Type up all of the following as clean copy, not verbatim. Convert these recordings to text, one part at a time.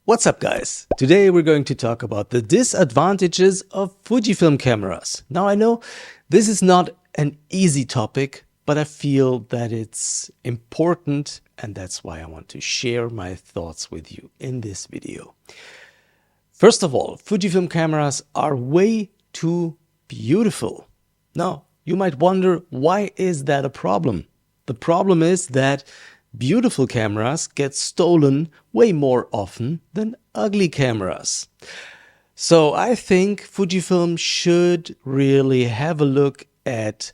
What's up, guys? Today we're going to talk about the disadvantages of Fujifilm cameras. Now, I know this is not an easy topic, but I feel that it's important, and that's why I want to share my thoughts with you in this video. First of all, Fujifilm cameras are way too beautiful. Now, you might wonder, why is that a problem? The problem is that beautiful cameras get stolen way more often than ugly cameras. So I think Fujifilm should really have a look at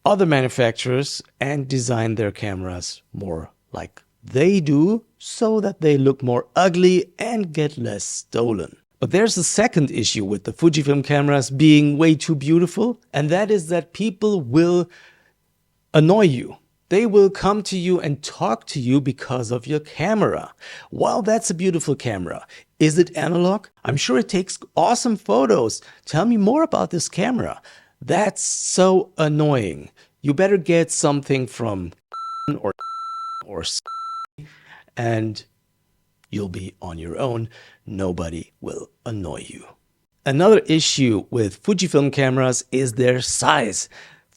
other manufacturers and design their cameras more like they do, so that they look more ugly and get less stolen. But there's a second issue with the Fujifilm cameras being way too beautiful, and that is that people will annoy you. They will come to you and talk to you because of your camera. Wow, that's a beautiful camera. Is it analog? I'm sure it takes awesome photos. Tell me more about this camera. That's so annoying. You better get something from or and you'll be on your own. Nobody will annoy you. Another issue with Fujifilm cameras is their size.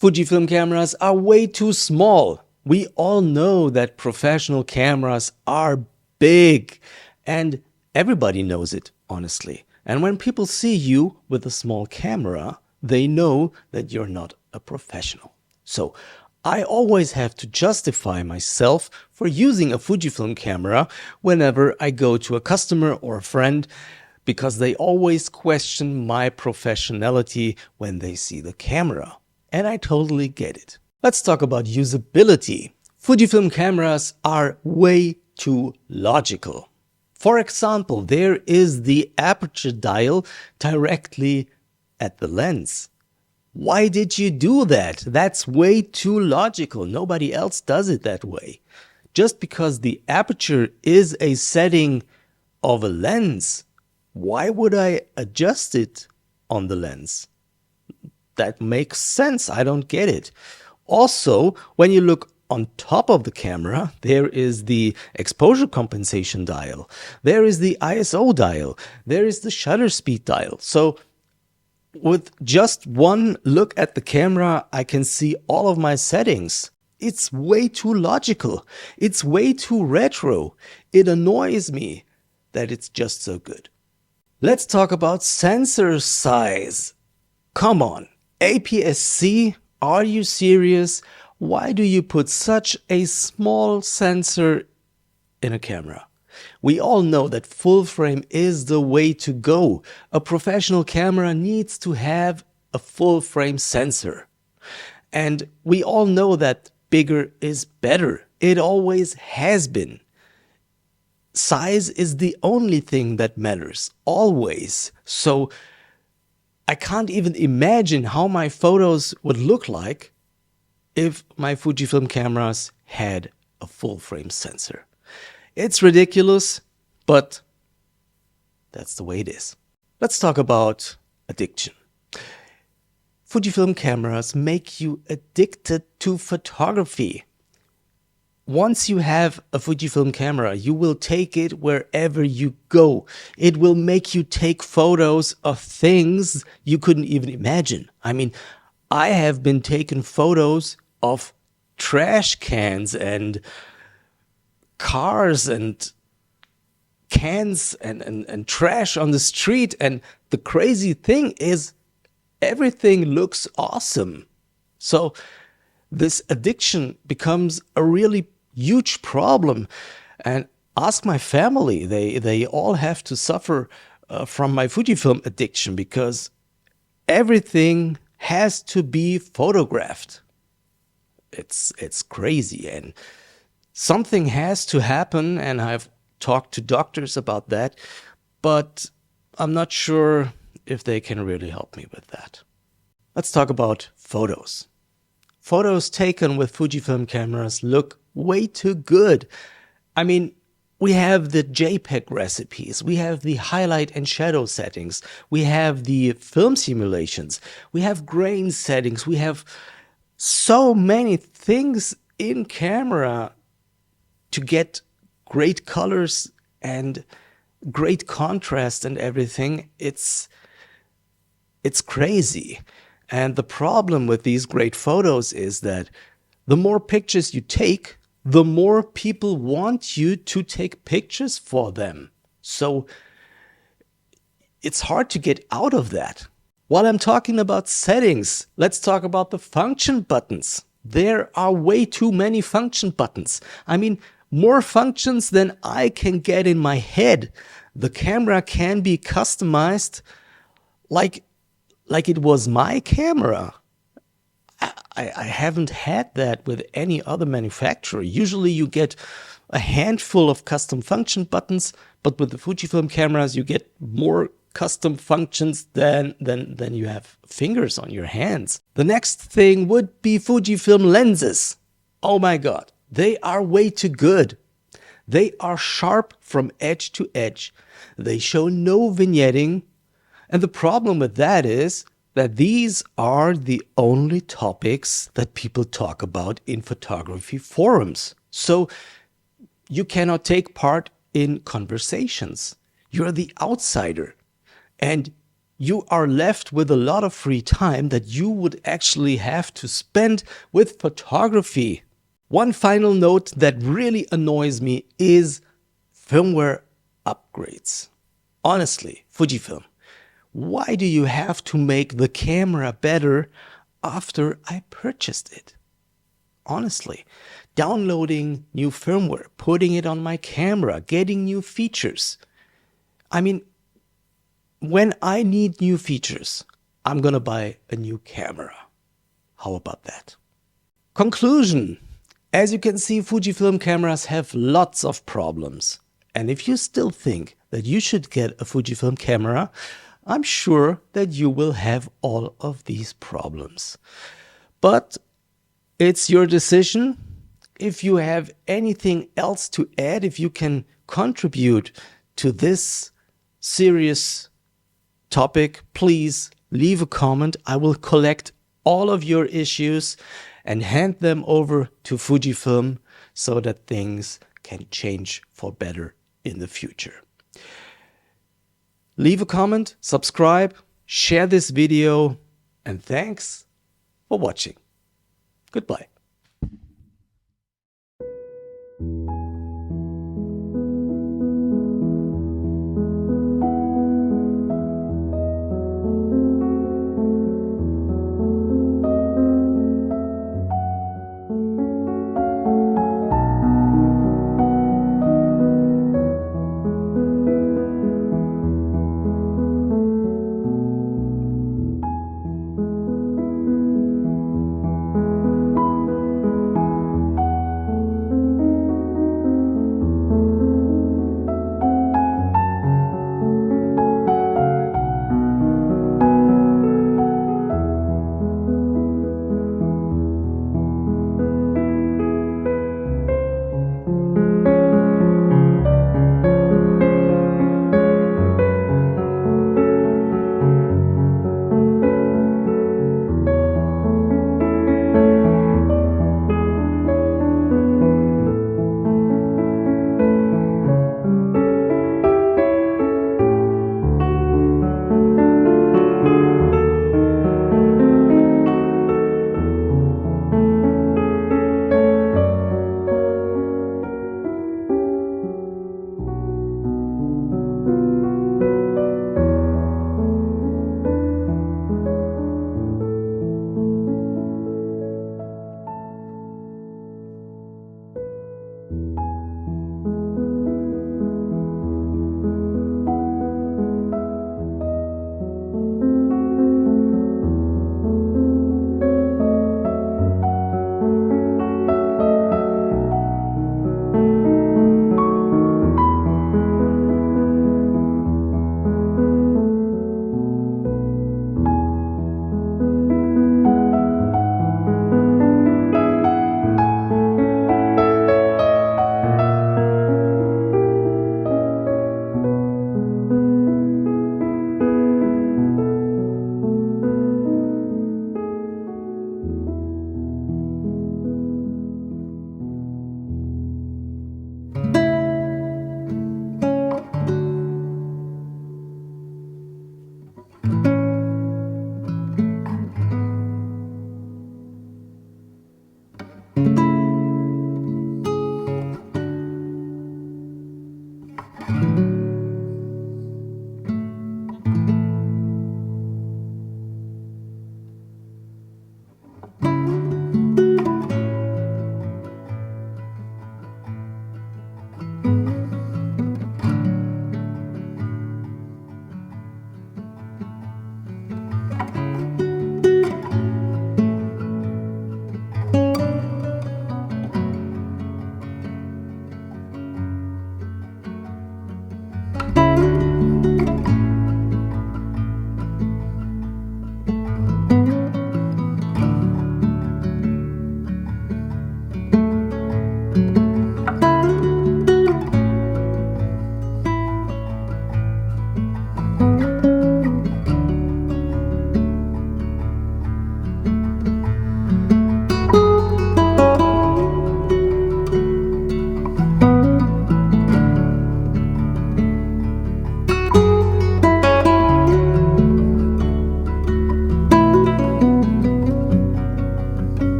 Fujifilm cameras are way too small. We all know that professional cameras are big, and everybody knows it, honestly. And when people see you with a small camera, they know that you're not a professional. So I always have to justify myself for using a Fujifilm camera whenever I go to a customer or a friend, because they always question my professionality when they see the camera. And I totally get it. Let's talk about usability. Fujifilm cameras are way too logical. For example, there is the aperture dial directly at the lens. Why did you do that? That's way too logical. Nobody else does it that way. Just because the aperture is a setting of a lens, why would I adjust it on the lens? That makes sense. I don't get it. Also, when you look on top of the camera, there is the exposure compensation dial. There is the ISO dial. There is the shutter speed dial. So with just one look at the camera, I can see all of my settings. It's way too logical. It's way too retro. It annoys me that it's just so good. Let's talk about sensor size. Come on. APS-C, are you serious? Why do you put such a small sensor in a camera? We all know that full frame is the way to go. A professional camera needs to have a full frame sensor. And we all know that bigger is better. It always has been. Size is the only thing that matters, always. So I can't even imagine how my photos would look like if my Fujifilm cameras had a full frame sensor. It's ridiculous, but that's the way it is. Let's talk about addiction. Fujifilm cameras make you addicted to photography. Once you have a Fujifilm camera, you will take it wherever you go. It will make you take photos of things you couldn't even imagine. I mean, I have been taking photos of trash cans and cars and cans and trash on the street. And the crazy thing is, everything looks awesome. So this addiction becomes a really huge problem. And ask my family, they all have to suffer from my Fujifilm addiction, because everything has to be photographed. It's crazy, and something has to happen, and I've talked to doctors about that, but I'm not sure if they can really help me with that. Let's talk about photos. Photos taken with Fujifilm cameras look way too good. I mean, we have the JPEG recipes, we have the highlight and shadow settings, we have the film simulations, we have grain settings, we have so many things in camera to get great colors and great contrast and everything. It's crazy. And the problem with these great photos is that the more pictures you take, the more people want you to take pictures for them. So it's hard to get out of that. While I'm talking about settings, let's talk about the function buttons. There are way too many function buttons. I mean, more functions than I can get in my head. The camera can be customized like it was my camera. I haven't had that with any other manufacturer. Usually you get a handful of custom function buttons, but with the Fujifilm cameras, you get more custom functions than you have fingers on your hands. The next thing would be Fujifilm lenses. Oh my God, they are way too good. They are sharp from edge to edge. They show no vignetting. And the problem with that is that these are the only topics that people talk about in photography forums. So you cannot take part in conversations. You're the outsider. And you are left with a lot of free time that you would actually have to spend with photography. One final note that really annoys me is firmware upgrades. Honestly, Fujifilm, why do you have to make the camera better after I purchased it? Honestly, downloading new firmware, putting it on my camera, getting new features. I mean, when I need new features, I'm gonna buy a new camera. How about that? Conclusion. As you can see, Fujifilm cameras have lots of problems. And if you still think that you should get a Fujifilm camera, I'm sure that you will have all of these problems. But it's your decision. If you have anything else to add, if you can contribute to this serious topic, please leave a comment. I will collect all of your issues and hand them over to Fujifilm so that things can change for better in the future. Leave a comment, subscribe, share this video, and thanks for watching. Goodbye.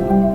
you.